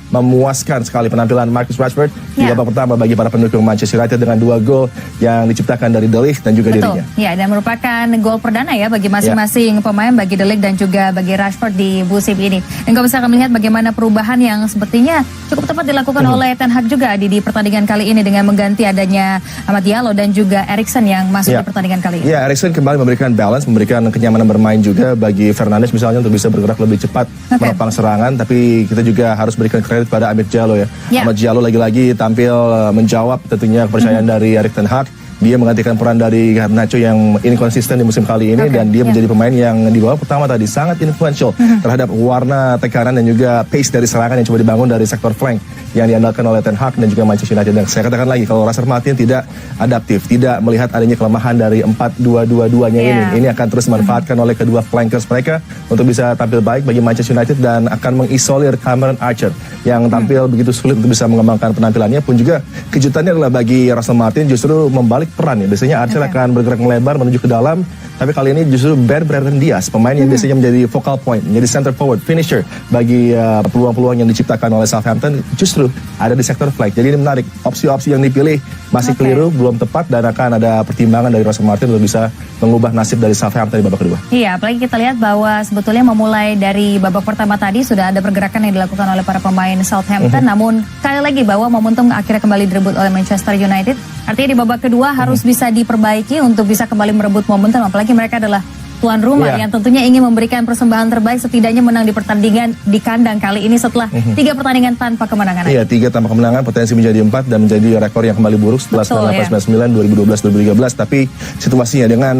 Memuaskan sekali penampilan Marcus Rashford di babak pertama bagi para pendukung Manchester United dengan 2 gol yang diciptakan dari De Ligt dan juga dirinya. Ya, dan merupakan gol perdana ya bagi masing-masing pemain, bagi De Ligt dan juga bagi Rashford di musim ini. Dan kalau misalkan melihat bagaimana perubahan yang sepertinya cukup tepat dilakukan oleh Ten Hag juga di pertandingan kali ini dengan mengganti adanya Amad Diallo dan juga Eriksen yang masuk di pertandingan kali ini. Ya, Eriksen kembali memberikan balance, memberikan kenyamanan bermain juga bagi Fernandes misalnya untuk bisa bergerak lebih cepat menopang serangan, tapi kita juga harus berikan kredit pada Amad Diallo ya. Amad Diallo lagi-lagi tampil menjawab tentunya kepercayaan dari Erik ten Hag. Dia menggantikan peran dari Garnacho yang inkonsisten di musim kali ini dan dia menjadi pemain yang di babak pertama tadi sangat influential terhadap warna tekanan dan juga pace dari serangan yang coba dibangun dari sektor flank yang diandalkan oleh Ten Hag dan juga Manchester United. Dan saya katakan lagi, kalau Rashford Martin tidak adaptif, tidak melihat adanya kelemahan dari 4-2-2-2-nya ini akan terus dimanfaatkan oleh kedua flankers mereka untuk bisa tampil baik bagi Manchester United dan akan mengisolir Cameron Archer yang tampil begitu sulit untuk bisa mengembangkan penampilannya. Pun juga kejutannya adalah bagi Rashford Martin justru membalik peran ya. Biasanya Archer akan bergerak melebar menuju ke dalam, tapi kali ini justru Brandon Diaz, pemain yang biasanya menjadi focal point, menjadi center forward, finisher bagi peluang-peluang yang diciptakan oleh Southampton, justru ada di sektor flank. Jadi ini menarik, opsi-opsi yang dipilih masih keliru, belum tepat, dan akan ada pertimbangan dari Rashford Martin untuk bisa mengubah nasib dari Southampton di babak kedua. Iya, apalagi kita lihat bahwa sebetulnya memulai dari babak pertama tadi sudah ada pergerakan yang dilakukan oleh para pemain Southampton, namun sekali lagi bahwa momentum akhirnya kembali direbut oleh Manchester United. Artinya di babak kedua harus bisa diperbaiki untuk bisa kembali merebut momentum, apalagi mereka adalah tuan rumah yang tentunya ingin memberikan persembahan terbaik, setidaknya menang di pertandingan di kandang kali ini setelah 3 pertandingan tanpa kemenangan. Iya, 3 tanpa kemenangan, potensi menjadi 4 dan menjadi rekor yang kembali buruk setelah 1999, 2012, 2013. Tapi situasinya dengan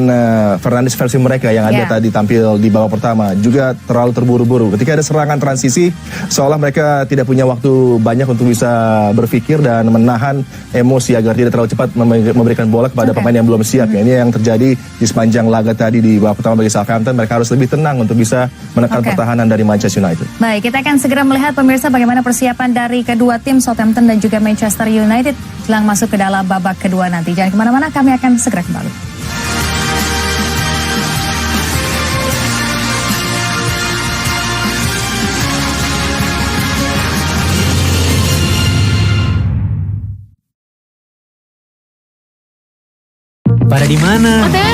Fernandes versi mereka yang ada tadi tampil di babak pertama juga terlalu terburu-buru. Ketika ada serangan transisi, seolah mereka tidak punya waktu banyak untuk bisa berpikir dan menahan emosi agar tidak terlalu cepat memberikan bola kepada pemain yang belum siap. Ini yang terjadi di sepanjang laga tadi di babak pertama bagi Southampton. Mereka harus lebih tenang untuk bisa menekan pertahanan dari Manchester United. Baik, kita akan segera melihat pemirsa bagaimana persiapan dari kedua tim Southampton dan juga Manchester United jelang masuk ke dalam babak kedua nanti. Jangan kemana-mana, kami akan segera kembali. Pada di mana? OTW.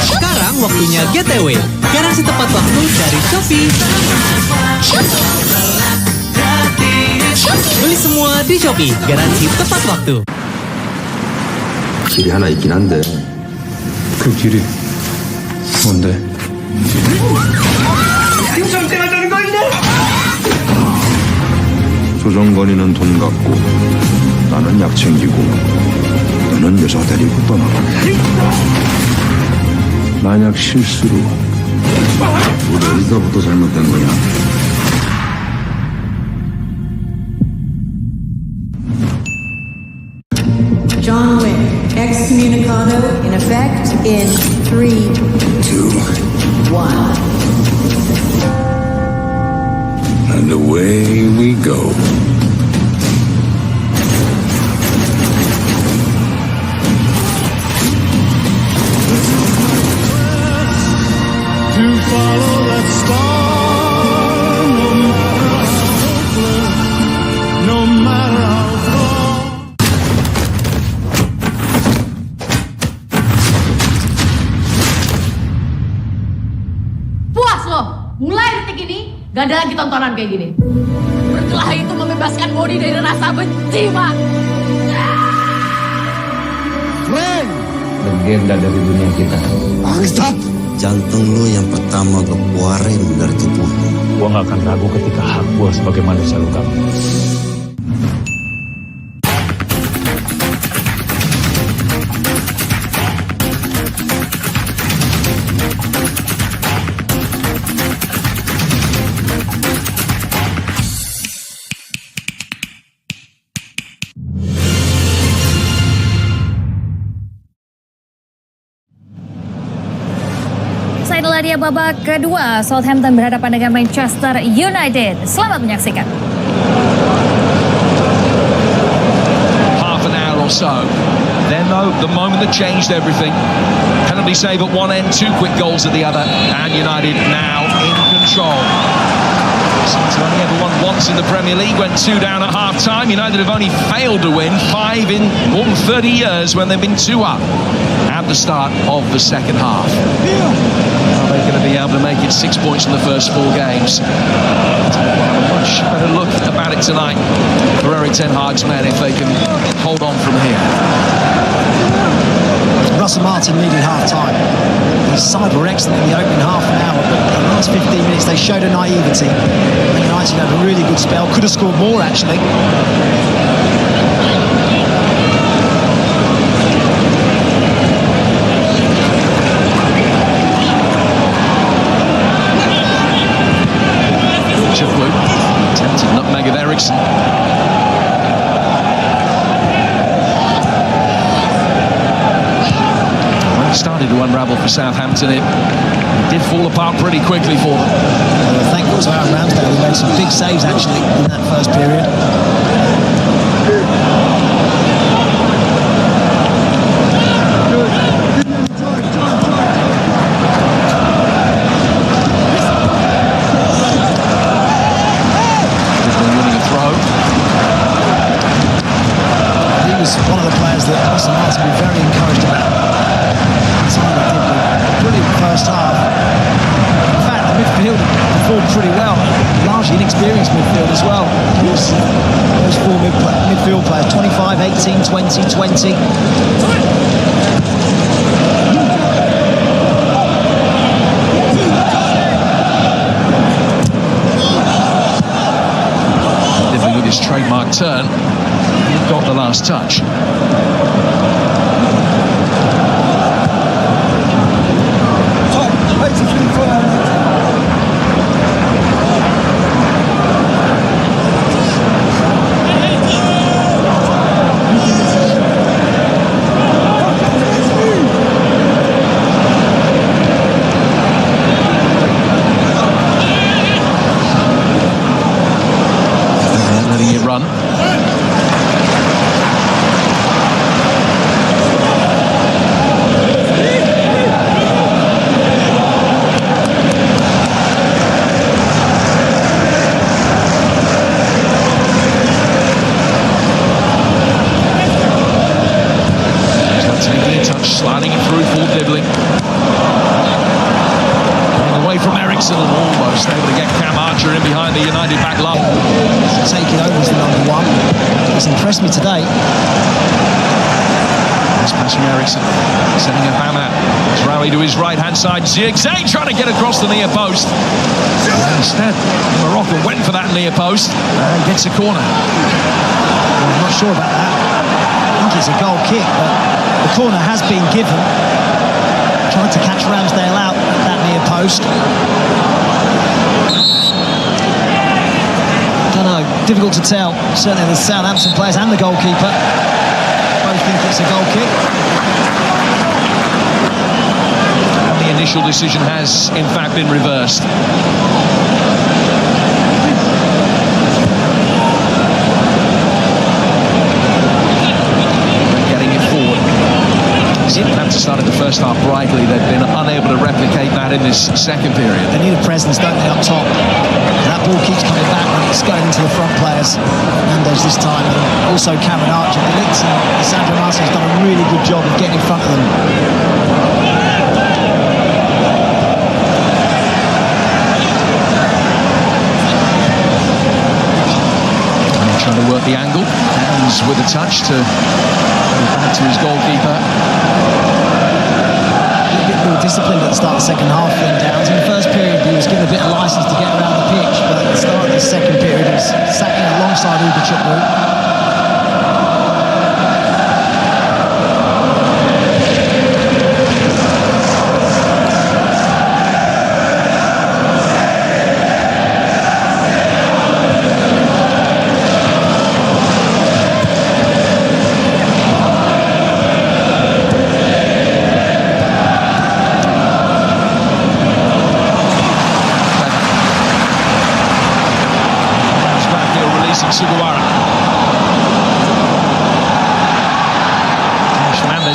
Sekarang waktunya GTW. Garansi tepat waktu dari Shopee. Beli semua di Shopee. Garansi tepat waktu. 길이 하나 있긴 한데 그 길이 뭔데? 생성되는 거 있네? 조정건이는 돈 갖고 나는 약 챙기고 너는 여자 데리고 떠나가. 만약 실수로 우리 어디서부터 잘못된 거냐? John Wick, excommunicado in effect in 3, 2, 1. And away we go. To follow that star, no matter how far. Puas loh, mulai detik ini gak ada lagi tontonan kayak gini. Berkelahi itu membebaskan body dari rasa benci, Pak. Legenda dari dunia kita. Stop! Jantung lu yang pertama gue keluarin dari tubuh lu. Gue gak akan ragu ketika hak gue sebagai manusia lu kamu. Inilah dia babak kedua, Southampton berhadapan dengan Manchester United. Selamat menyaksikan. Half an hour or so. Then though, the moment that changed everything. Penalty save at one end, 2 quick goals at the other, and United now in control. points in the Premier League, went 2 down at half-time. United have only failed to win 5 in more than 30 years when they've been 2 up at the start of the second half. Are they going to be able to make it 6 points in the first 4 games? Much better look about it tonight for Erik ten Hag's men if they can hold on from here. Russell Martin needed half-time. His side were excellent in the opening half an hour, but the last 15 minutes they showed a naivety. And United had a really good spell, could have scored more actually. Attempted nutmeg of Eriksson. When it started to unravel for Southampton, it did fall apart pretty quickly for them. Thankful to Aaron Ramsdale, who made some big saves actually in that first period. One of the players that Russell Martin will be very encouraged about. A brilliant first half. In fact, the midfield performed pretty well. Largely inexperienced midfield as well. Those 4 midfield players, 25, 18, 20, 20. Living with his trademark turn. Got the last touch. Letting it run. Sliding it through for Dibbling. Away from Eriksson and almost able to get Cam Archer in behind the United back line. Taking over as the number 1. It's impressed me today. Nice pass from Eriksson. Sending a bam out. Traoré to his right-hand side. Zigzag trying to get across the near post. Instead, Morocco went for that near post and gets a corner. I'm not sure about that. I think it's a goal kick, but the corner has been given. Tried to catch Ramsdale out at that near post. Don't know, difficult to tell. Certainly the Southampton players and the goalkeeper both think it's a goal kick. And the initial decision has, in fact, been reversed. Southampton started the first half brightly. They've been unable to replicate that in this second period. They need a presence, don't they, up top? That ball keeps coming back when it's going into the front players. Hernandez this time, and also Cameron Archer. Sandro Martin's done a really good job of getting in front of them. Trying to work the angle. Hands with a touch to go back to his goalkeeper. A bit more disciplined at the start of the second half when Downs. In the first period, he was given a bit of licence to get around the pitch, but at the start of the second period, he was sat in alongside Ugochukwu.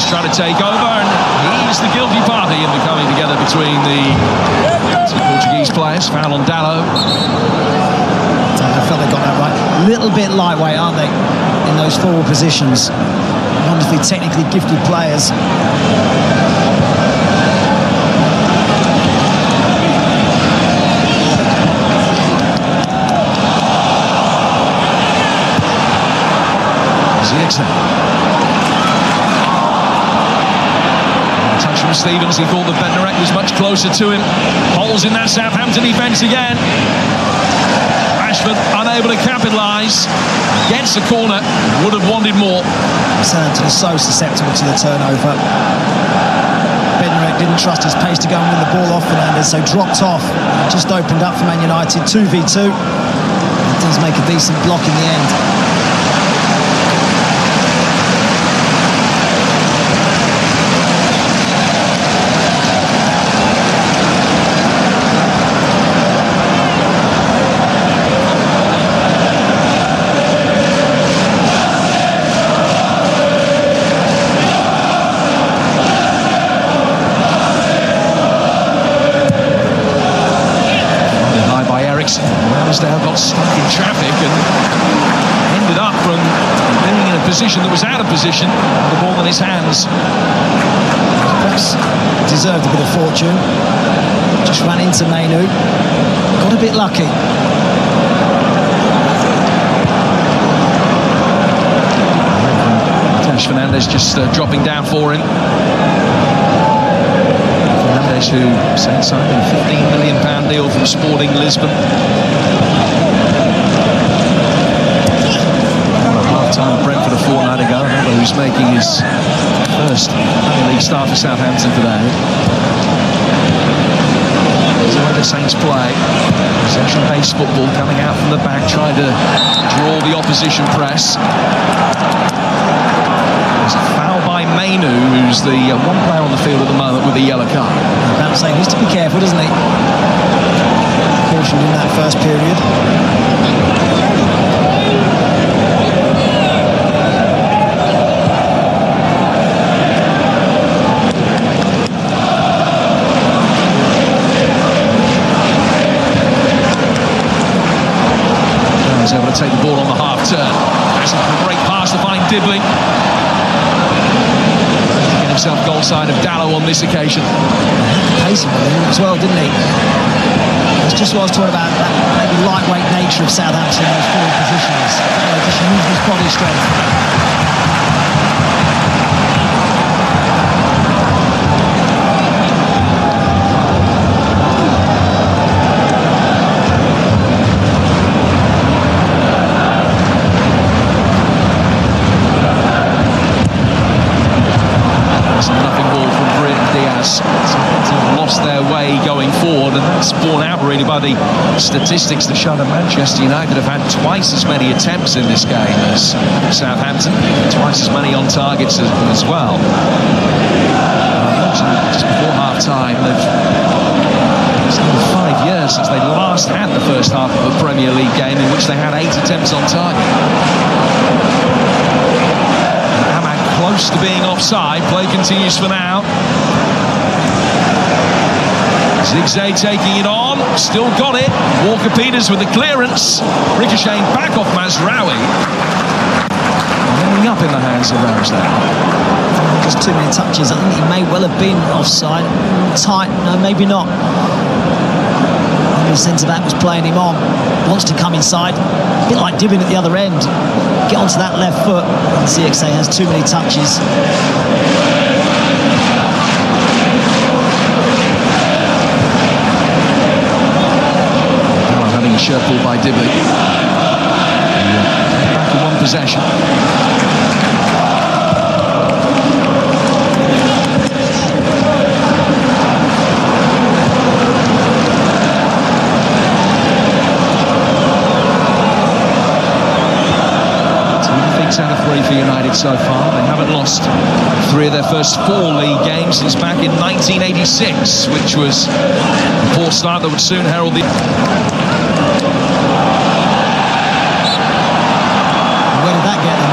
Trying to take over, and he's the guilty party in the coming together between the two Portuguese players. Foul on Dalot. felt they got that right. A little bit lightweight, aren't they, in those forward positions? Wonderfully technically gifted players. Touch from Stevens. He thought that Bednarek was much closer to him. Holes in that Southampton defence again. Rashford unable to capitalise. Gets a corner. Would have wanted more. Southampton is so susceptible to the turnover. Bednarek didn't trust his pace to go and win the ball off Fernandes, so dropped off. Just opened up for Man United. 2v2. It does make a decent block in the end. Ramsdale got stuck in traffic and ended up from being in a position that was out of position with the ball in his hands. Perhaps deserved a bit of fortune. Just ran into Mainu. Got a bit lucky. Fernandes just dropping down for him. Fernandes, who signed a £15 million deal from Sporting Lisbon. Half-time at Brentford a fortnight ago. Who's making his first Premier League start for Southampton today. There's the way the Saints play. Possession-based football, coming out from the back, trying to draw the opposition press. There's a foul by Mainu, who's the one player on the field at the moment with a yellow card. About saying he needs to be careful, doesn't he? Caution in that first period. He's able to take the ball on the half turn. That's a great pass to find Dibley. Himself goal side of Dallow on this occasion. Pacing on him as well, didn't he? It's just what I was talking about, that maybe lightweight nature of Southampton in those forward positions. Just using his body strength. Lost their way going forward, and that's borne out really by the statistics that show that Manchester United have had twice as many attempts in this game as Southampton, twice as many on targets as well. Just before half time, it's been 5 years since they last had the first half of a Premier League game in which they had 8 attempts on target. Ahmad close to being offside. Play continues for now. Zigzag taking it on, still got it. Walker-Peters with the clearance, ricocheting back off Mazraoui. Ending up in the hands of Ramsdale. Just too many touches. I think he may well have been offside. Tight, no, maybe not. The centre-back was playing him on. Wants to come inside. A bit like Dibbin at the other end. Get onto that left foot. CXA has too many touches. Shirt pulled by Dibley. Back to one possession. Out of 3 for United so far. They haven't lost 3 of their first 4 league games since back in 1986, which was a poor start that would soon herald the... Where did that get them?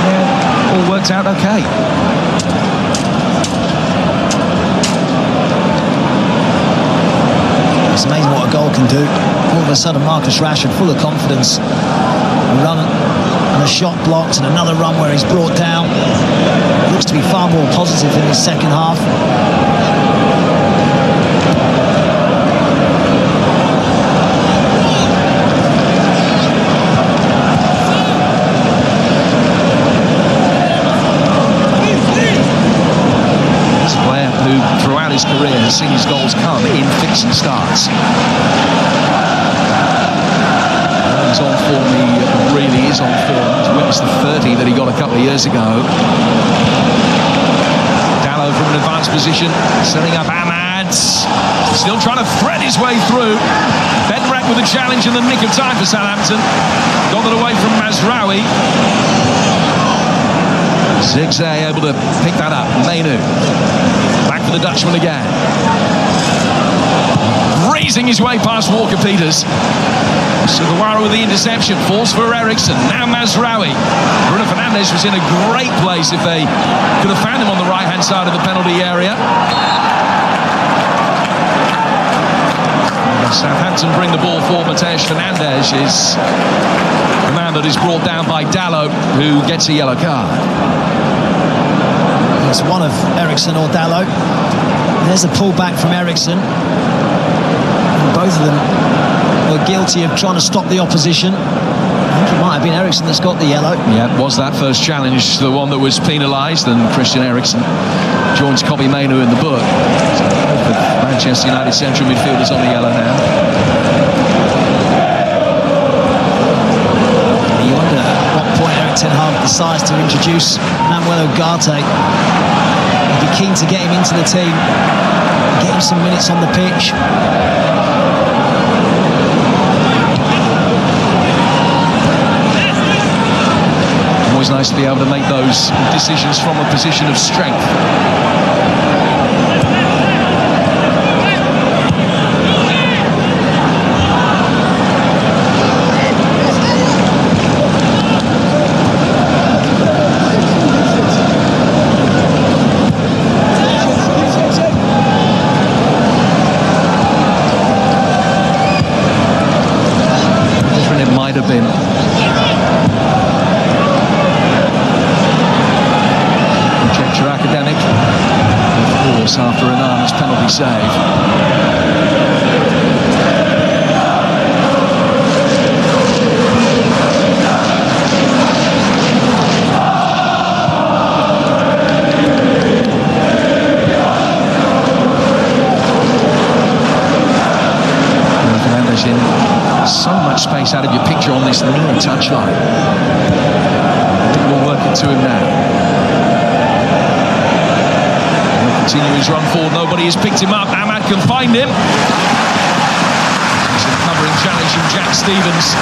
Yeah, all worked out okay. It's amazing what a goal can do. All of a sudden, Marcus Rashford, full of confidence, a run and a shot blocked, and another run where he's brought down. Looks to be far more positive in his second half. Throughout his career has seen his goals come in fits and starts. He's on form, he really is on form. He's witnessed the 30 that he got a couple of years ago. Dalot from an advanced position, setting up Ahmad. Still trying to thread his way through. Bednarek with a challenge in the nick of time for Southampton. Got it away from Mazraoui. Zigzag able to pick that up. Mainu. Back for the Dutchman again. Raising his way past Walker Peters. Sugawara with the interception. Falls for Eriksson. Now Mazraoui. Bruno Fernandes was in a great place if they could have found him on the right-hand side of the penalty area. Southampton bring the ball for Mateus Fernandes. Is the man that is brought down by Dalot, who gets a yellow card. It's one of Eriksson or Dalot. There's a pullback from Eriksson. And both of them were guilty of trying to stop the opposition. I think it might have been Eriksson that's got the yellow. Yeah, was that first challenge the one that was penalised, and Christian Eriksen joins Kobbie Mainoo in the book. So both of Manchester United central midfielders on the yellow now. You wonder at what point Erik ten Hag decides to introduce Manuel Ugarte. He'd be keen to get him into the team, get him some minutes on the pitch. Always nice to be able to make those decisions from a position of strength. Different it might have been. Academic, of course, after Anana's penalty save. Fernandes in so much space out of your picture on this near touchline. We'll work it to him now. Continue his run forward, nobody has picked him up. Ahmad can find him. It's a covering challenge from Jack Stevens.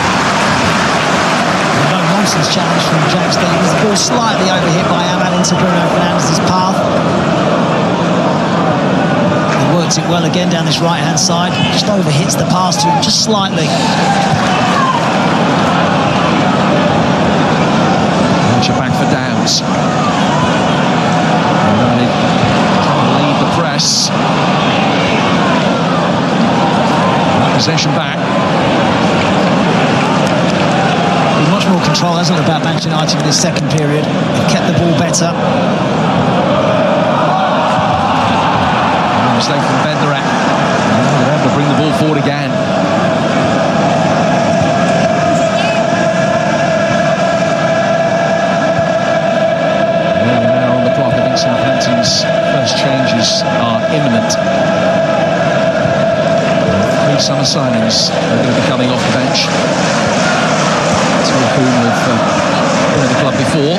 No nonsense challenge from Jack Stevens. The ball slightly overhit by Ahmad into Bruno Fernandes' path. He works it well again down this right-hand side. Just overhits the pass to him just slightly. Archer back for Downs. Press. Possession back. Been much more control, hasn't it, about Manchester United in this second period. They've kept the ball better. Mistake from Bednarek. They have to bring the ball forward again. Now on the clock, I think Southampton's first changes are imminent. 3 summer signings are going to be coming off the bench. 2 of whom have been at the club before.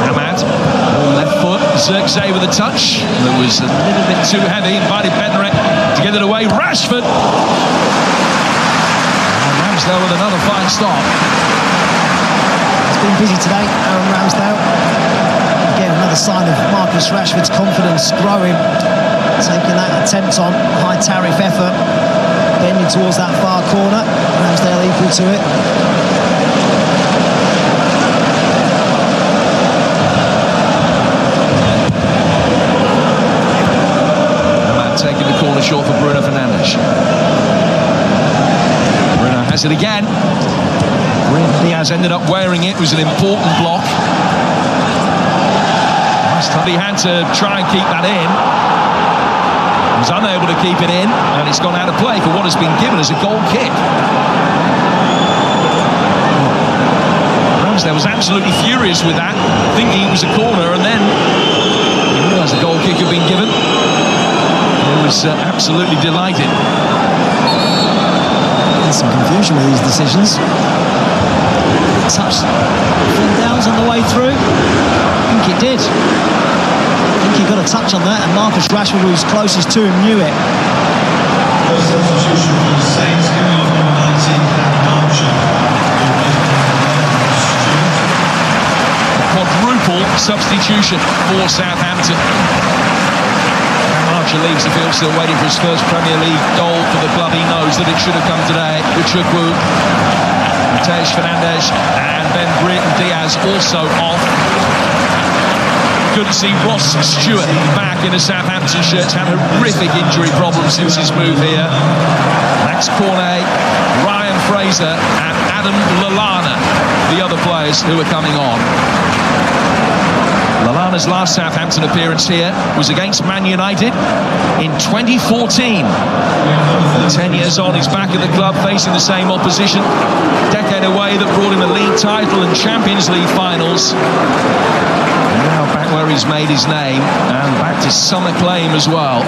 Ahmad, on left foot. Zirkzee with a touch that was a little bit too heavy. Invited Bednarek to get it away. Rashford. And Ramsdale with another fine stop. It's been busy today, Aaron Ramsdale. Again, another sign of Marcus Rashford's confidence growing, taking that attempt on, high tariff effort, bending towards that far corner. Ramsdale equal to it. Ahmad taking the corner little short for Bruno Fernandes. Bruno has it again. Diaz ended up wearing it. It was an important block. He had to try and keep that in. He was unable to keep it in, and it's gone out of play for what has been given as a goal kick. Ramsdale was absolutely furious with that, thinking it was a corner, and then he realised the goal kick had been given. He was absolutely delighted. There's some confusion with these decisions. Touch. Downs on the way through. I think it did. I think he got a touch on that, and Marcus Rashford, who was closest to him, knew it. First substitution for the Saints, coming off number 19, Adam Archer. A quadruple substitution for Southampton. Archer leaves the field, still waiting for his first Premier League goal for the club. He knows that it should have come today. Uchukwu, Mateus Fernandes and Ben Brereton Diaz also off. Good to see Ross Stewart back in a Southampton shirt. He's had horrific injury problems since his move here. Max Cornet, Ryan Fraser and Adam Lallana, the other players who are coming on. Lallana's last Southampton appearance here was against Man United in 2014. 10 years on, he's back at the club facing the same opposition. A decade away that brought him a league title and Champions League finals. And now back where he's made his name and back to some acclaim as well.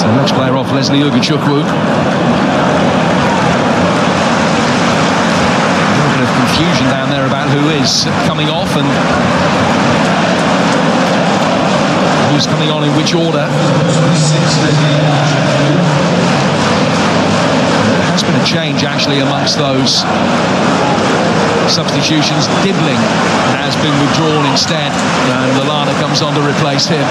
So next player off, Leslie Uchukwu. Confusion down there about who is coming off and who's coming on in which order. There has been a change actually amongst those substitutions. Dibbling has been withdrawn instead, and Lallana comes on to replace him.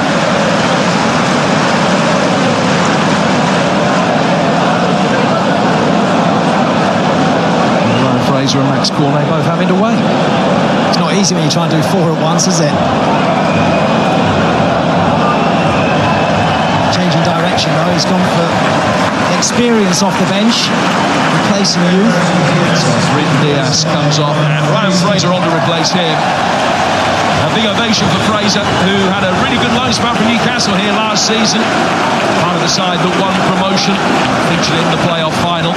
Fraser and Max Cornet both having to wait. It's not easy when you try and do four at once, is it? Changing direction though, he's gone for experience off the bench, replacing youth. So Brereton Diaz comes off and Ryan Fraser on to replace him. A big ovation for Fraser, who had a really good loan spell from Newcastle here last season. Part of the side that won promotion, featured in the playoff final.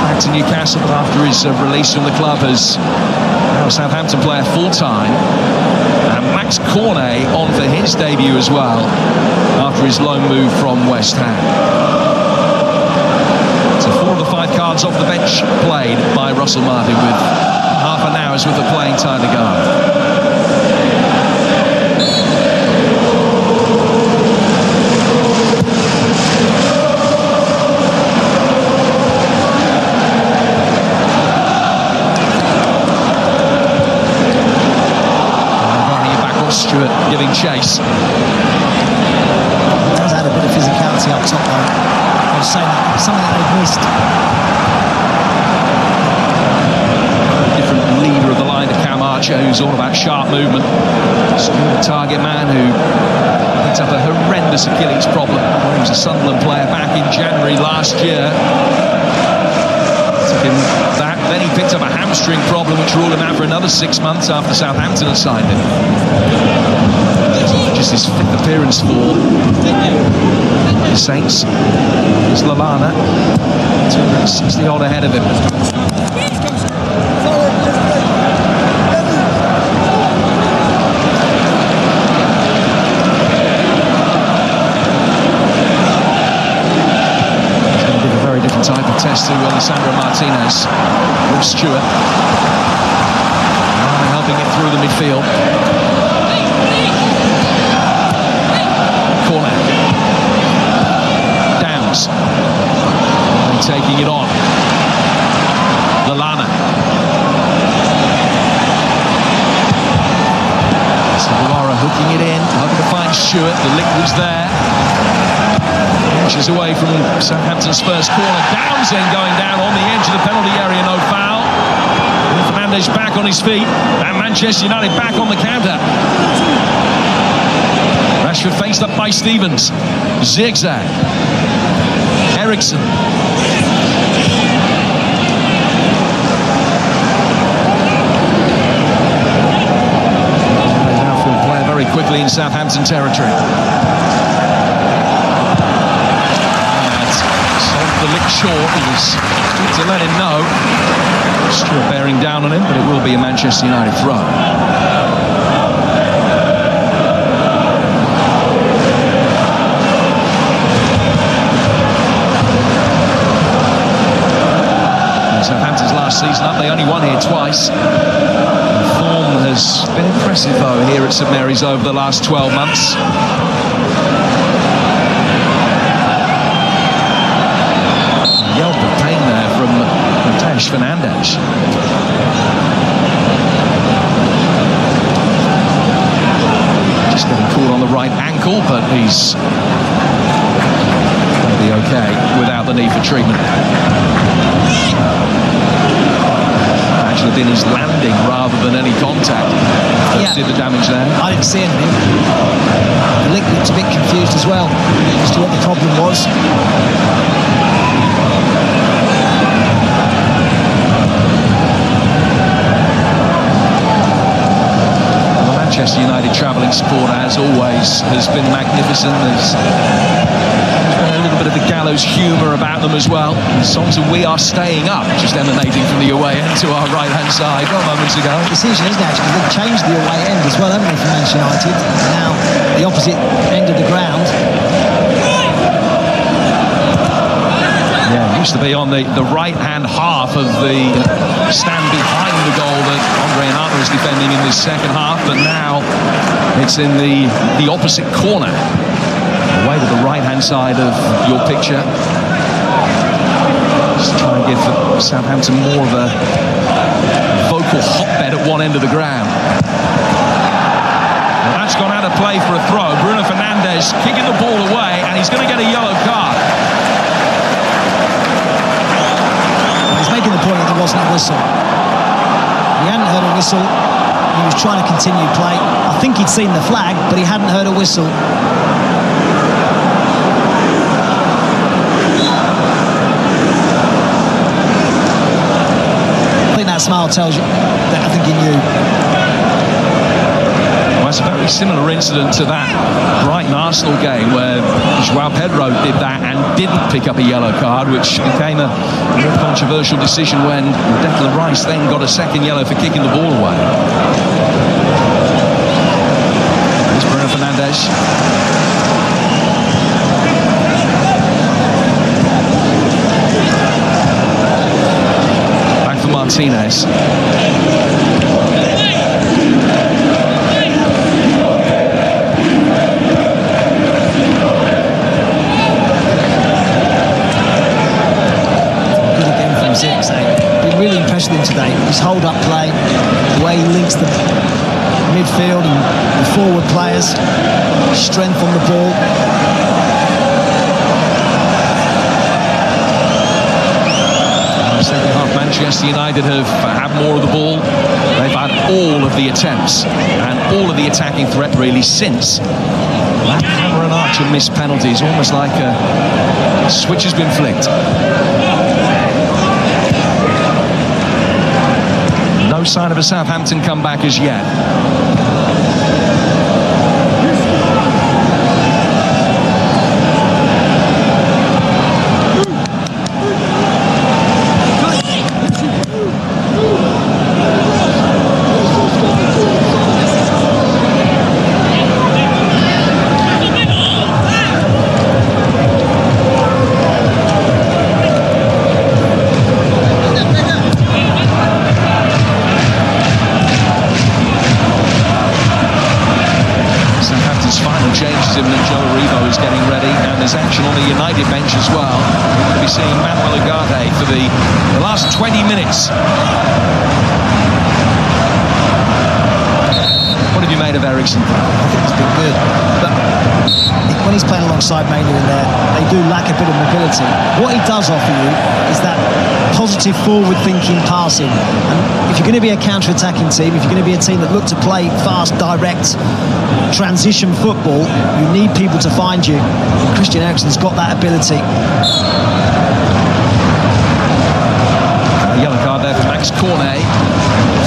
Back to Newcastle, but after his release from the club as now a Southampton player full-time. And Max Cornet on for his debut as well after his loan move from West Ham. So 4 of the 5 cards off the bench played by Russell Martin with half an hour's worth of playing time to go. Stewart giving chase. Has had a bit of physicality up top though. I was saying that something that they've missed. Different leader of the line to Cam Archer, who's all about sharp movement. Stewart, a target man who picked up a horrendous Achilles problem. He was a Sunderland player back in January last year. Took him that. Then he picked up a hamstring problem which ruled him out for another 6 months after Southampton had signed him. Just his 5th appearance for the Saints. Here's Lallana, 260 odd ahead of him. Type of test to Alessandro Martinez. Ross Stewart helping it through the midfield. Corner. Downs. And taking it on. Lallana. Sawara hooking it in, hoping to find Stewart. The link was there. Inches away from Southampton's first corner. Downs then going down on the edge of the penalty area, no foul. Fernandes back on his feet, and Manchester United back on the counter. Rashford faced up by Stevens. Zigzag. Eriksen. Outfield player very quickly in Southampton territory. The lick short, he was to let him know. Still bearing down on him, but it will be a Manchester United throw. Southampton's last season up, they only won here twice. The form has been impressive though here at St Mary's over the last 12 months. Yelp of pain there from Fernandes. Just getting caught on the right ankle, but he's going to be okay without the need for treatment. Actually been his landing rather than any contact that did the damage there. I didn't see anything. The link looked a bit confused as well as to what the problem was. Manchester United travelling support, as always, has been magnificent. There's been a little bit of the gallows humour about them as well. The songs of "We Are Staying Up" just emanating from the away end to our right-hand side moments ago. Decision, isn't it, actually? They've changed the away end as well, haven't they, for Manchester United? Now, the opposite end of the ground. Yeah, it used to be on the right-hand half of the stand behind the goal that Andre Onana is defending in this second half, but now it's in the opposite corner, away to the right-hand side of your picture. Just try and give Southampton more of a vocal hotbed at one end of the ground. Well, that's gone out of play for a throw. Bruno Fernandes kicking the ball away, and he's going to get a yellow card. He's making the point that there wasn't a whistle. He hadn't heard a whistle. He was trying to continue play. I think he'd seen the flag, but he hadn't heard a whistle. I think that smile tells you that I think he knew. Well, it's a very similar incident to that Brighton Arsenal game where João Pedro did that and didn't pick up a yellow card, which became a real controversial decision when Declan Rice then got a second yellow for kicking the ball away. Here's Bruno Fernandes. Back for Martinez. Been really impressed with him today. His hold-up play, the way he links the midfield and the forward players, strength on the ball. Second half, Manchester United have had more of the ball. They've had all of the attempts and all of the attacking threat really since that Hammer and Archer missed penalties. Almost like a switch has been flicked. No sign of a Southampton comeback as yet. when he's playing alongside Maynard in there, they do lack a bit of mobility. What he does offer you is that positive forward-thinking passing. And if you're going to be a counter-attacking team, if you're going to be a team that look to play fast, direct, transition football, you need people to find you. And Christian Eriksen's got that ability. A yellow card there for Max Cornet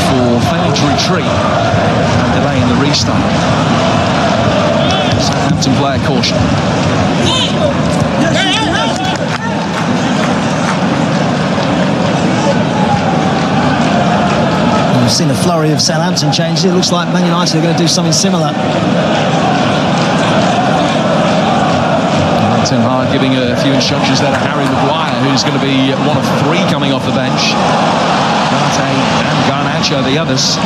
for failing to retreat and delaying the restart. Southampton player caution. We've seen a flurry of Southampton changes. It looks like Man United are going to do something similar. Ten Hag giving a few instructions there to Harry Maguire, who's going to be one of three coming off the bench. Garte and Garnacho, the others.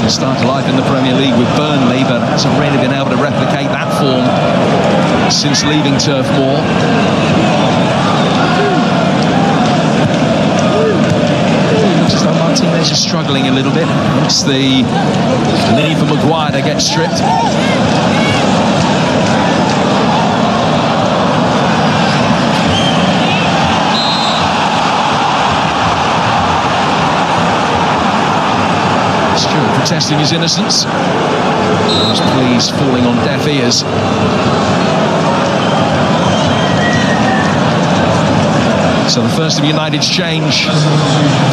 Started life in the Premier League with Burnley, but hasn't really been able to replicate that form since leaving Turf Moor. Just though Martinez is struggling a little bit. It's the lead for Maguire to get stripped. Protesting his innocence. Those pleas falling on deaf ears. So the first of United's change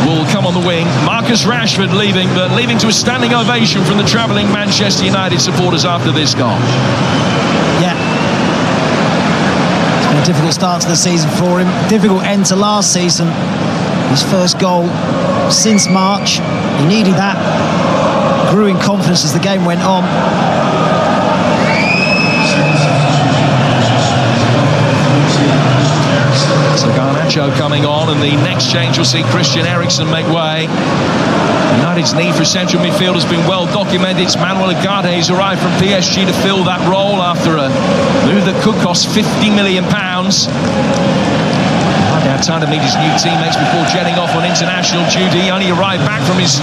will come on the wing. Marcus Rashford leaving, but leaving to a standing ovation from the travelling Manchester United supporters after this goal. Yeah. It's been a difficult start to the season for him. Difficult end to last season. His first goal since March. He needed that. Grew in confidence as the game went on. So Garnacho coming on, and the next change will see Christian Eriksen make way. United's need for central midfield has been well documented. It's Manuel Ugarte who's arrived from PSG to fill that role after a move that could cost £50 million. Had time to meet his new teammates before jetting off on international duty. He only arrived back from his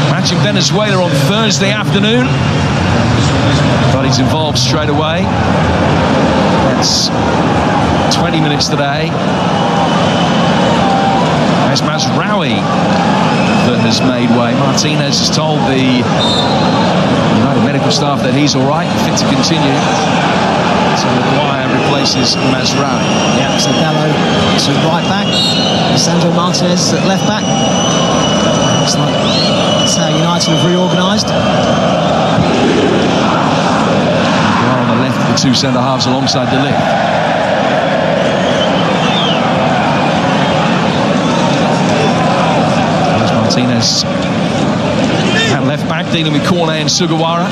match in Venezuela on Thursday afternoon, but he's involved straight away. It's 20 minutes today. It's Mazraoui that has made way. Martinez has told the United medical staff that he's all right, fit to continue. So Maguire replaces Mazraoui. Yeah, so Dallo to right back, Sandro Martinez at left back. Looks like that's how United have reorganised. Well, on the left, the two centre halves alongside De Ligt. There's Martinez at left back, dealing with Cornet and Sugawara.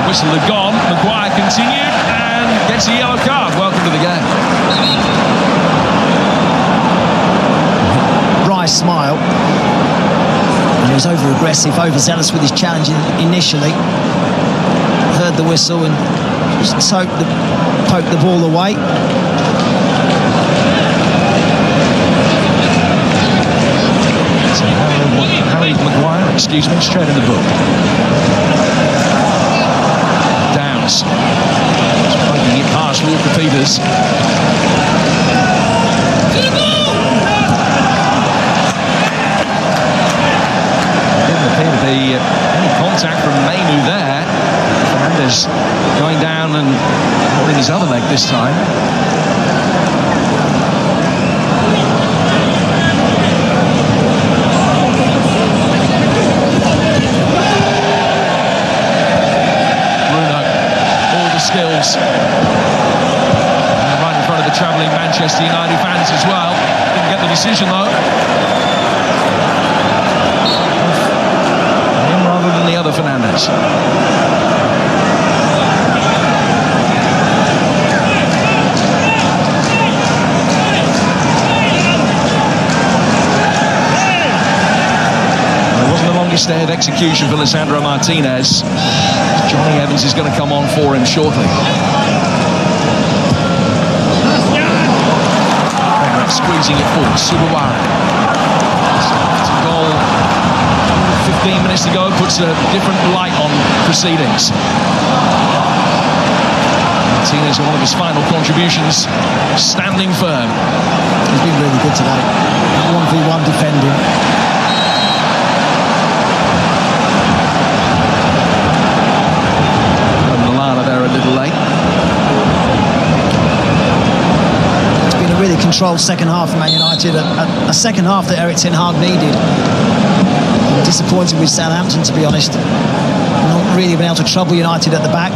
Whistle had gone. Maguire continued and gets a yellow card. Welcome to the game. Rice smile. And he was over-aggressive, overzealous with his challenge initially. Heard the whistle and just poked the ball away. So Harry Maguire, straight in the book. Downs. Striking it past Walker Peters. Didn't appear to be any contact from Mainu there. Fernandes going down and holding his other leg this time. Skills. And right in front of the travelling Manchester United fans as well. Didn't get the decision though. Him rather than the other Fernandes. biggest day of execution for Lisandro Martinez. Johnny Evans is going to come on for him shortly. Squeezing it forward, Sugawara. Goal 15 minutes ago puts a different light on proceedings. Martinez, one of his final contributions, standing firm. He's been really good today. 1v1 defending. And Lallana there a little late. Really controlled second half for Man United, a second half that Erik ten Hag needed. I'm disappointed with Southampton, to be honest. Not really been able to trouble United at the back.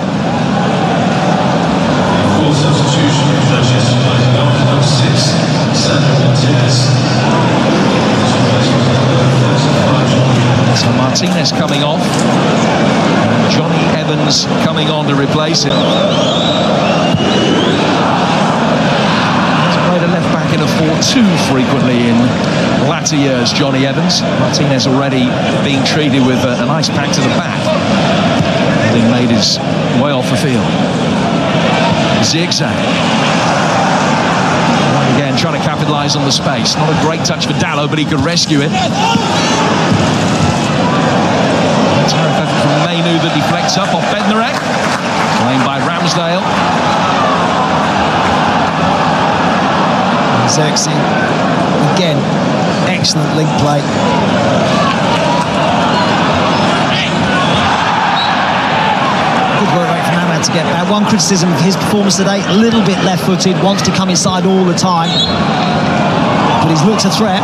Full substitution of judges fighting off number 6, Sandro Martinez. So Martinez coming off, and Johnny Evans coming on to replace him. Played a left back in a 4-2 frequently in latter years, Johnny Evans. Martinez already being treated with a nice pack to the back, having made his way off the field. Zigzag. And again, trying to capitalise on the space. Not a great touch for Dallo, but he could rescue it. Terrific from Mainu that deflects up off Bednarek. Played by Ramsdale. Xerxes, again, excellent link play. Good work rate from Ahmad to get back. One criticism of his performance today, a little bit left-footed, wants to come inside all the time, but he's looked a threat.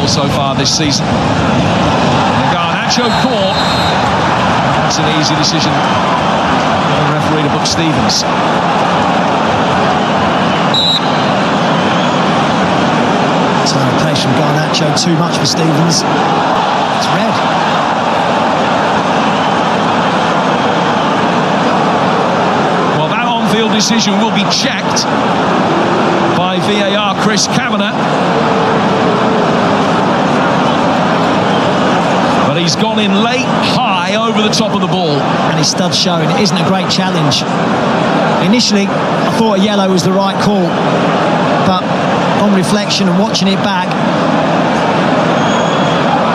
So far this season. Garnacho caught. That's an easy decision for the referee to book Stevens. Time pace from Garnacho, too much for Stevens. It's red. Well, that on-field decision will be checked by VAR Chris Kavanagh. But he's gone in late, high, over the top of the ball. And his stud's showing it isn't a great challenge. Initially, I thought a yellow was the right call. But on reflection and watching it back,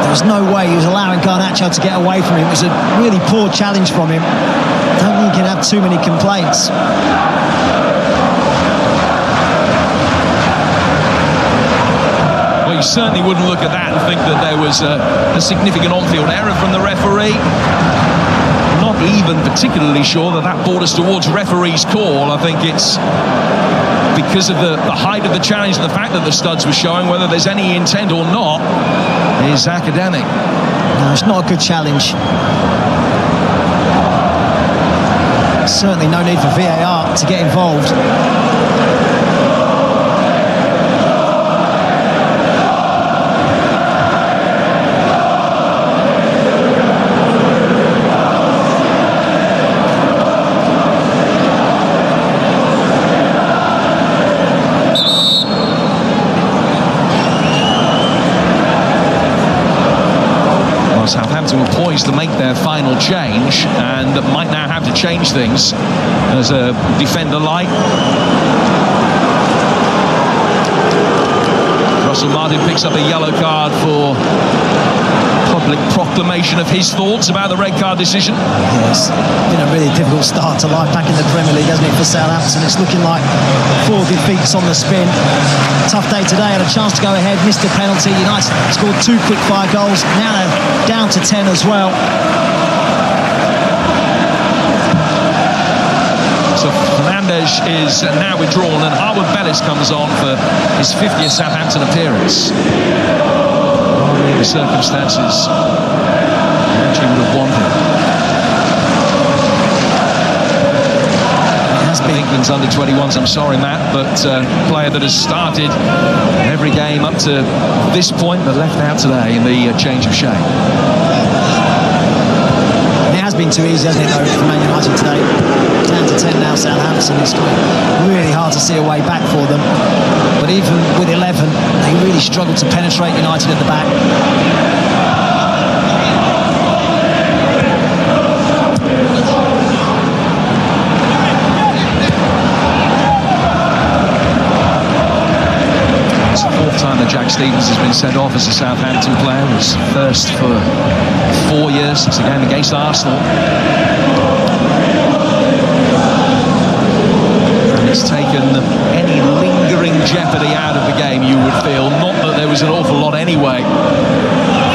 there was no way he was allowing Garnacho to get away from him. It was a really poor challenge from him. I don't think he can have too many complaints. You certainly wouldn't look at that and think that there was a significant on-field error from the referee. Not even particularly sure that that brought us towards referee's call. I think it's because of the height of the challenge and the fact that the studs were showing. Whether there's any intent or not is academic. No, it's not a good challenge. Certainly no need for VAR to get involved. Southampton were poised to make their final change and might now have to change things as a defender light. Russell Martin picks up a yellow card for public proclamation of his thoughts about the red card decision. Yes, been a really difficult start to life back in the Premier League, hasn't it, for Southampton? It's looking like 4 defeats on the spin. Tough day today, had a chance to go ahead, missed a penalty. United scored 2 quick-fire goals, now they're down to 10 as well. So Fernandes is now withdrawn and Harwood Bellis comes on for his 50th Southampton appearance. The circumstances actually would have wanted. England's under-21s. I'm sorry, Matt, but player that has started every game up to this point, but left out today in the change of shape. It has been too easy, hasn't it, though, for Man United today? Down to 10 now, Southampton. It's really hard to see a way back for them. But even with 11, they really struggled to penetrate United at the back. It's the fourth time that Jack Stevens has been sent off as a Southampton player. It was first for 4 years since the game against Arsenal. And it's taken any lingering jeopardy out of the game, you would feel. Not that there was an awful lot anyway.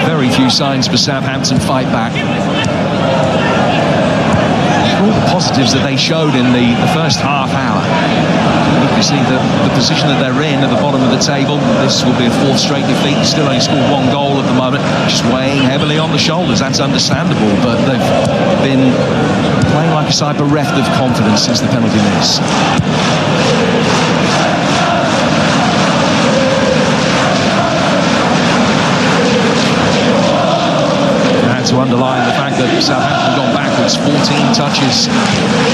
Very few signs for Southampton fight back. All the positives that they showed in the first half hour. You can see the position that they're in at the bottom of the table. This will be a fourth straight defeat. Still only scored one goal at the moment, just weighing heavily on the shoulders. That's understandable, but they've been playing like a side bereft of confidence since the penalty miss. To underline the fact that Southampton have gone backwards, 14 touches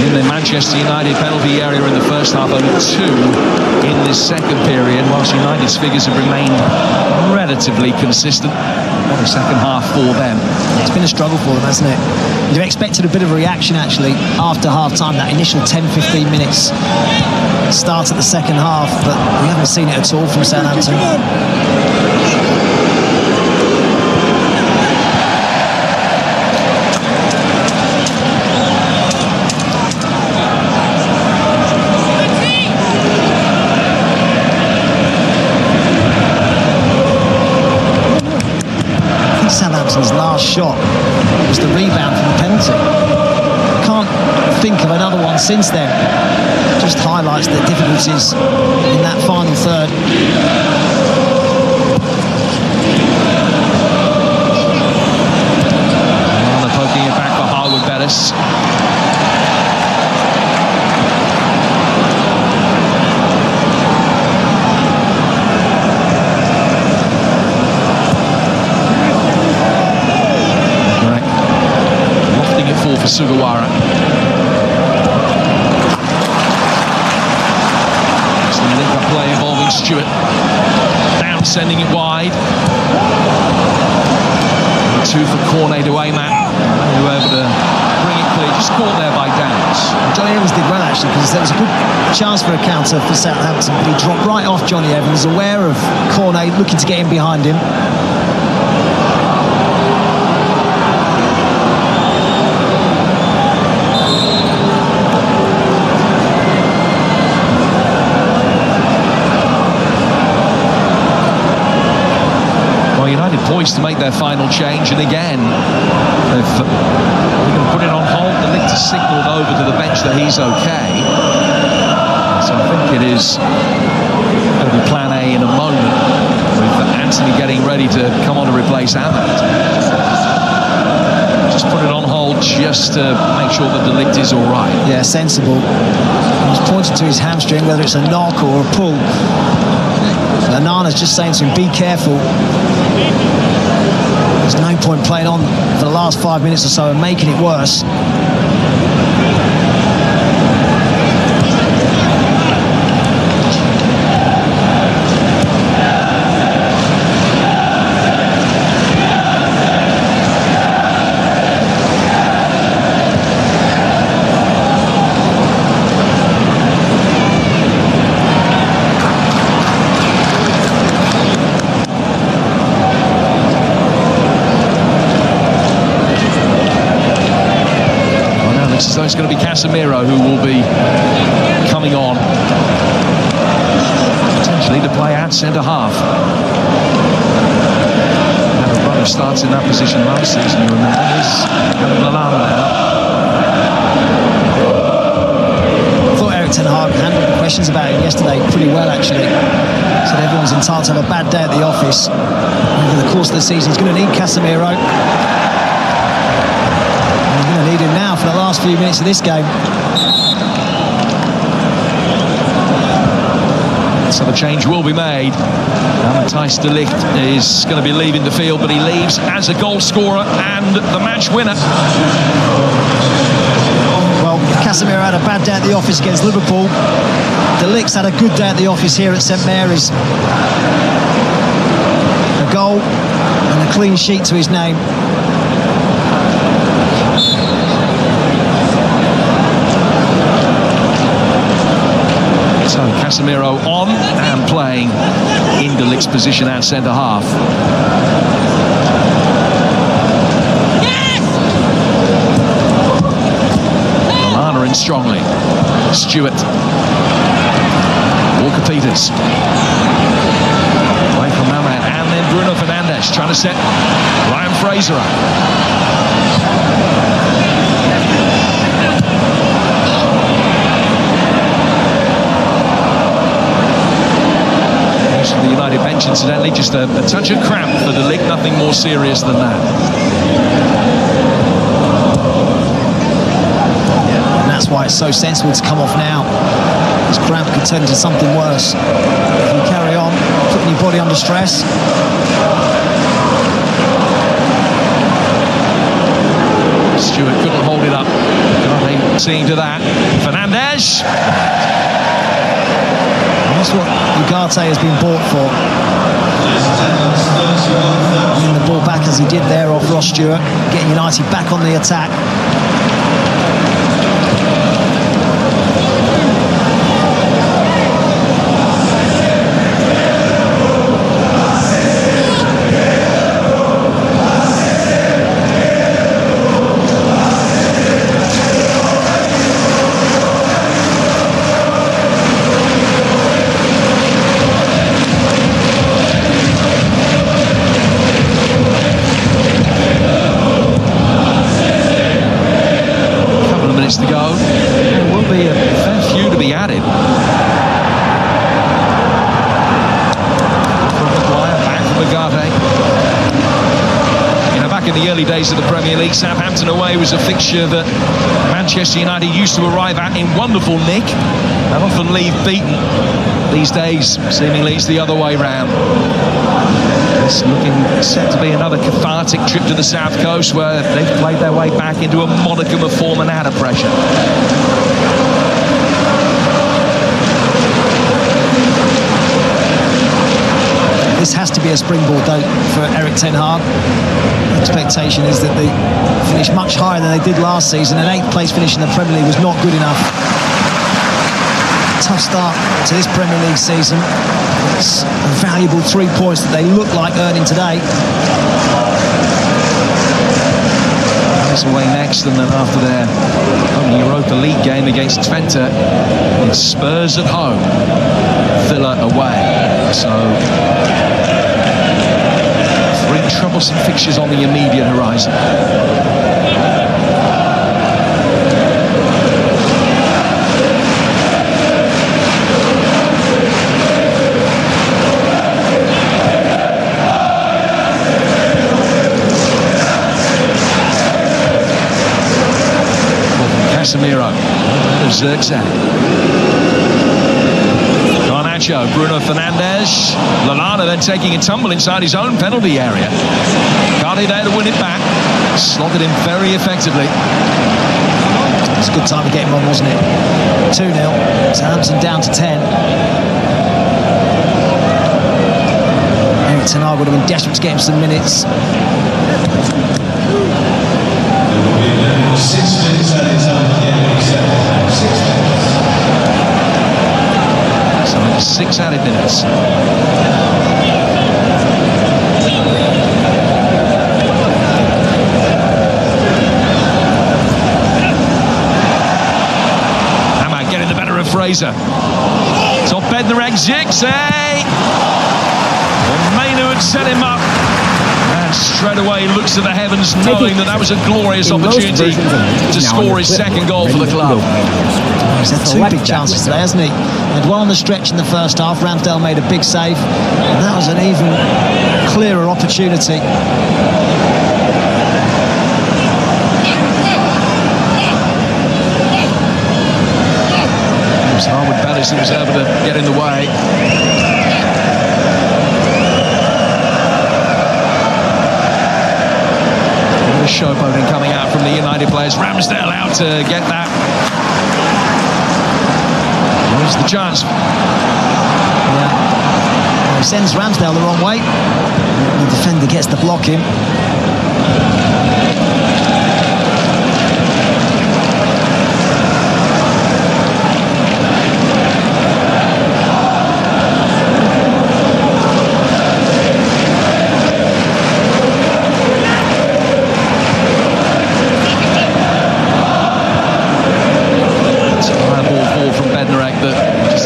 in the Manchester United penalty area in the first half, only 2 in this second period, whilst United's figures have remained relatively consistent. What a second half for them. It's been a struggle for them, hasn't it? You'd have expected a bit of a reaction, actually, after half-time, that initial 10-15 minutes start at the second half, but we haven't seen it at all from Southampton. Southampton's last shot was the rebound from the penalty. I can't think of another one since then. Just highlights the difficulties in that final third. Well, they're poking it back for Harwood Bellis. For Sugawara. It's the link-up play involving Stewart. Down, sending it wide. 2 for Cornet to aim at. Who were able to bring it clear. Just caught there by Downs. Johnny Evans did well, actually, because there was a good chance for a counter for Southampton, but he dropped right off Johnny Evans, aware of Cornet looking to get in behind him. Poised to make their final change, and again they're going to put it on hold. The Ligt has signalled over to the bench that he's okay, so I think it is going to be plan A in a moment, with Anthony getting ready to come on to replace Ahmed. Just put it on hold just to make sure that the Ligt is all right. Yeah, sensible. He's pointing to his hamstring, whether it's a knock or a pull. Nana's just saying to him, be careful. There's no point playing on for the last 5 minutes or so and making it worse. So it's going to be Casemiro who will be coming on, potentially to play at centre-half. Had a run of starts in that position last season, you remember. There's Lallana now. I thought Erik ten Hag handled the questions about him yesterday pretty well, actually. Said everyone's entitled to have a bad day at the office. Over the course of the season, he's going to need Casemiro. Need him now for the last few minutes of this game. So the change will be made. Matthijs de Ligt is going to be leaving the field, but he leaves as a goal scorer and the match winner. Well, Casemiro had a bad day at the office against Liverpool. De Ligt's had a good day at the office here at St Mary's. A goal and a clean sheet to his name. So Casemiro on and playing in De Ligt's position at centre half. Lallana in strongly. Stewart. Walker-Peters. Away from Mehmet, and then Bruno Fernandes trying to set Ryan Fraser up. The United bench, incidentally, just a touch of cramp for De Ligt, nothing more serious than that. Yeah, and that's why it's so sensible to come off now. This cramp could turn into something worse. If you carry on, putting your body under stress. Stewart couldn't hold it up. Can't seeing to that. Fernandes. That's what Ugarte has been bought for. Winning the ball back as he did there off Ross Stewart, getting United back on the attack. To go. There will be a fair few to be added. From Maguire, back from Ugarte. You know, back in the early days of the Premier League, Southampton away was a fixture that Manchester United used to arrive at in wonderful nick and often leave beaten. These days, seemingly it's the other way round. It's looking set to be another cathartic trip to the South Coast where they've played their way back into a modicum of form and out of pressure. This has to be a springboard, though, for Erik ten Hag. The expectation is that they finish much higher than they did last season. An 8th place finish in the Premier League was not good enough. Tough start to this Premier League season. It's a valuable 3 points that they look like earning today. It's away next, and then after their only Europa League game against Twente, it's Spurs at home, Villa away. So 3 troublesome fixtures on the immediate horizon. Casemiro, Zirkzee, Garnacho, Bruno Fernandes, Lallana then taking a tumble inside his own penalty area. Cardi there to win it back, slotted in very effectively. It's a good time to get him on, wasn't it? 2-0, Southampton down to 10. Erik ten Hag would have been desperate to get him some minutes. 6 minutes added time at the end of the second half. 6 minutes. So 6 added minutes. Hammer getting the better of Fraser. Top Bednarek, Zirkzee. Mainu had set him up. Straight away looks to the heavens, knowing that was a glorious opportunity to score his second goal for the club. He's had 2 big chances today, hasn't he? He had one on the stretch in the first half. Ramsdale made a big save, and that was an even clearer opportunity. It was Harwood Bellis that was able to get in the way. showboating coming out from the United players. Ramsdale out to get that. Here's the chance. Yeah. He sends Ramsdale the wrong way. The defender gets the block in.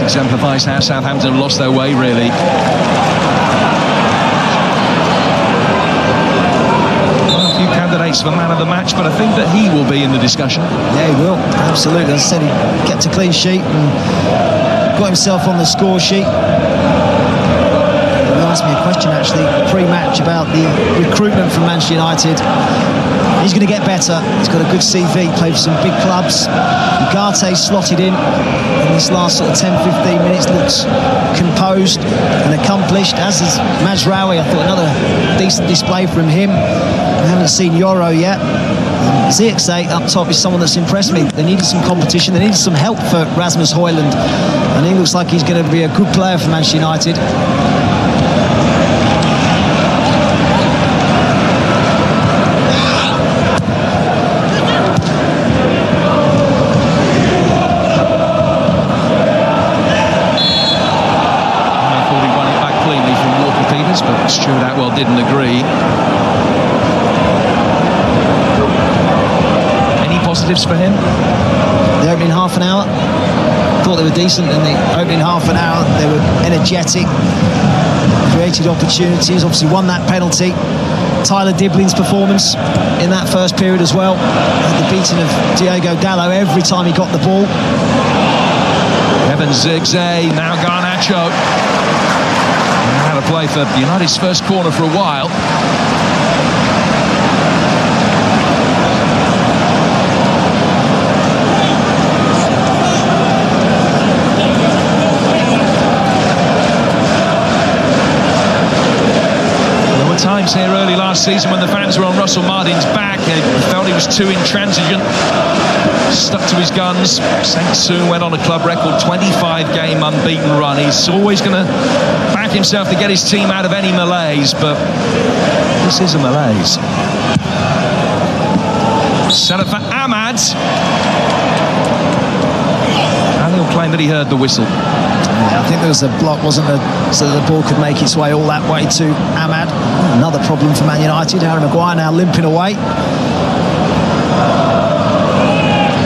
Exemplifies how Southampton have lost their way, really. Well, a few candidates for man of the match, but I think that he will be in the discussion. Yeah, he will. Absolutely. As I said, he kept a clean sheet and got himself on the score sheet. He asked me a question, actually, pre-match about the recruitment from Manchester United. He's going to get better. He's got a good CV, played for some big clubs. Ugarte slotted in this last sort of 10-15 minutes, looks composed and accomplished, as is Mazraoui. I thought another decent display from him. I haven't seen Yoro yet. Zirkzee up top is someone that's impressed me. They needed some competition, they needed some help for Rasmus Højlund, and he looks like he's going to be a good player for Manchester United. Stuart Atwell didn't agree. Any positives for him? The opening half an hour, thought they were decent in the opening half an hour. They were energetic, created opportunities, obviously won that penalty. Tyler Diblin's performance in that first period as well, the beating of Diogo Dalot every time he got the ball. Evan Zirkzee, now Garnacho. Had a play for United's first corner for a while. There were times here early last season when the fans were on Russell Martin's back. They felt he was too intransigent, stuck to his guns. Saint soon went on a club record 25-game unbeaten run. He's always going to back himself to get his team out of any malaise, but this is a malaise. Set up for Ahmad. And he'll claim that he heard the whistle. Yeah, I think there was a block, wasn't there, so that the ball could make its way all that way to Ahmad. Another problem for Man United. Harry Maguire now limping away.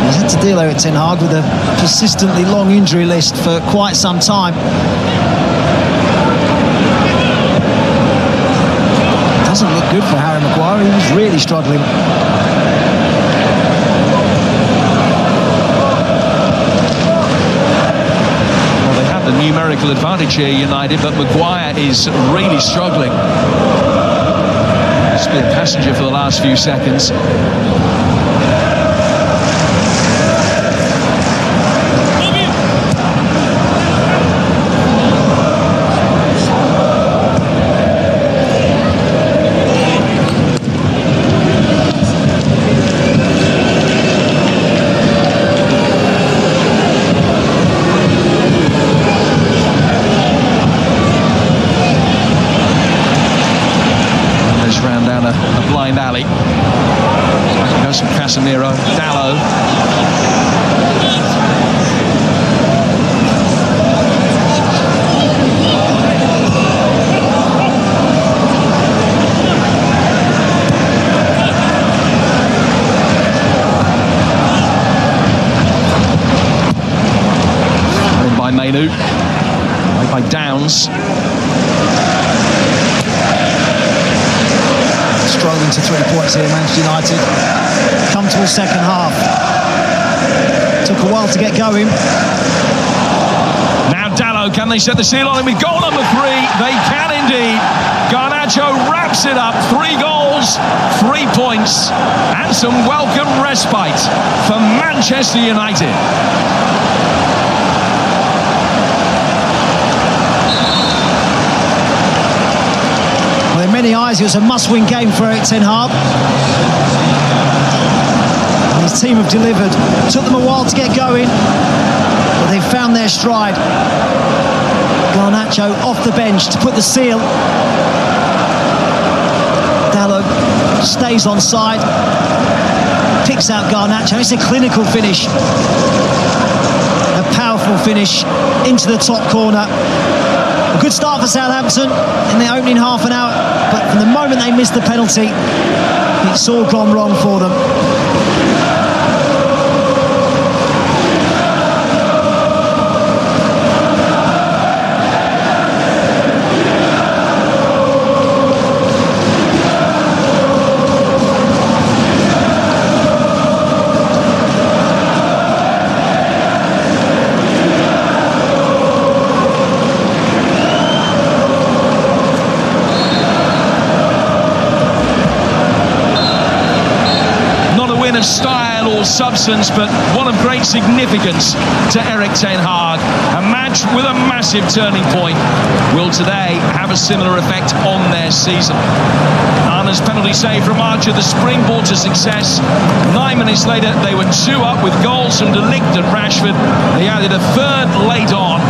He's had to deal with Ten Hag with a persistently long injury list for quite some time. Doesn't look good for Harry Maguire. He was really struggling. Well, they have the numerical advantage here, United, but Maguire is really struggling. He's been a passenger for the last few seconds. Casemiro, Dalot. In by Mainu, played by Downs. Struggling to 3 points here, Manchester United. Comfortable second half. Took a while to get going. Now Dalot, can they set the seal on him with goal number 3? They can indeed. Garnacho wraps it up. 3 goals, 3 points, and some welcome respite for Manchester United. many eyes, it was a must-win game for Erik ten Hag. And his team have delivered. Took them a while to get going, but they've found their stride. Garnacho off the bench to put the seal. Dalot stays on side, picks out Garnacho. It's a clinical finish, a powerful finish into the top corner. A good start for Southampton in the opening half an hour, but from the moment they missed the penalty, it's all gone wrong for them. Style or substance, but one of great significance to Erik ten Hag. A match with a massive turning point will today have a similar effect on their season. Arna's penalty save from Archer, the springboard to success. 9 minutes later, they were 2 up with goals from De Ligt and Rashford. They added a third late on.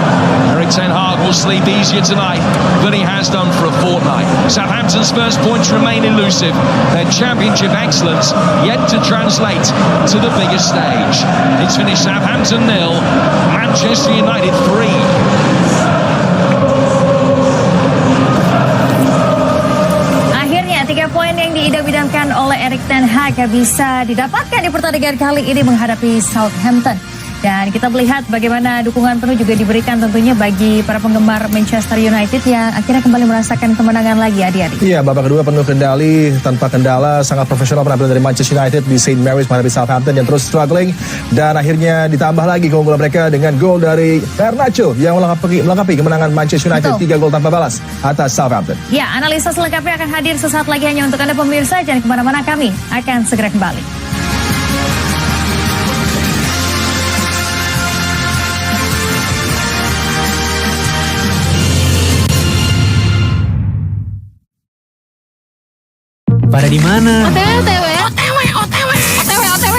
Erik ten Hag will sleep easier tonight than he has done for a fortnight. Southampton's first points remain elusive. Their championship excellence yet to translate to the biggest stage. It's finished Southampton 0, Manchester United 3. Akhirnya 3 poin yang diidam-idamkan oleh Erik ten Hag bisa didapatkan di pertandingan kali ini menghadapi Southampton. Dan kita melihat bagaimana dukungan penuh juga diberikan tentunya bagi para penggemar Manchester United yang akhirnya kembali merasakan kemenangan lagi, adik-adik. Iya, babak kedua penuh kendali, tanpa kendala, sangat profesional penampilan dari Manchester United di St. Mary's menghadapi Southampton yang terus struggling. Dan akhirnya ditambah lagi keunggulan mereka dengan gol dari Garnacho yang melengkapi kemenangan Manchester United. 3 gol tanpa balas atas Southampton. Ya, analisa selengkapnya akan hadir sesaat lagi hanya untuk Anda pemirsa. Jangan kemana-mana, kami akan segera kembali. Pada di mana? OTW